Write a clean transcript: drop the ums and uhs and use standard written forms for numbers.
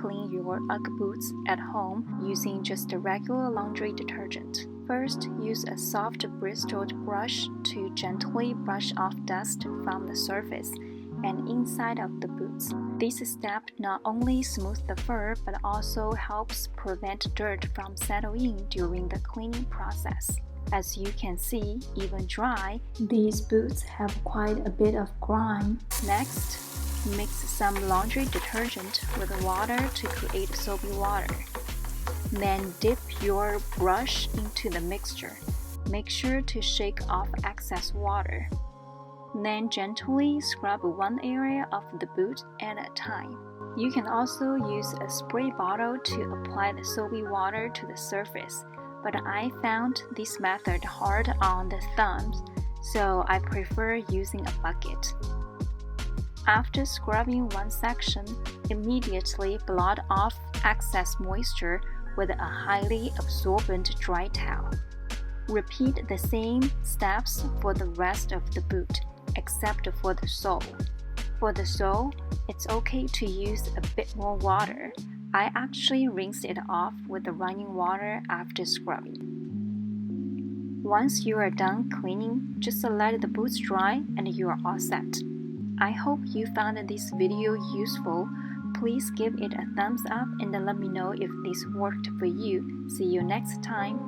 clean your UGG boots at home using just a regular laundry detergent. First, use a soft bristled brush to gently brush off dust from the surface and inside of the boots. This step not only smooths the fur but also helps prevent dirt from settling in during the cleaning process. As you can see, even dry, these boots have quite a bit of grime. Next, mix some laundry detergent with water to create soapy water. Then dip your brush into the mixture. Make sure to shake off excess water. Then gently scrub one area of the boot at a time. You can also use a spray bottle to apply the soapy water to the surface, but I found this method hard on the thumbs, so I prefer using a bucket. After scrubbing one section, immediately blot off excess moisture with a highly absorbent dry towel. Repeat the same steps for the rest of the boot, except for the sole. For the sole, it's okay to use a bit more water. I actually rinsed it off with the running water after scrubbing. Once you are done cleaning, just let the boots dry and you are all set. I hope you found this video useful. Please give it a thumbs up and let me know if this worked for you. See you next time.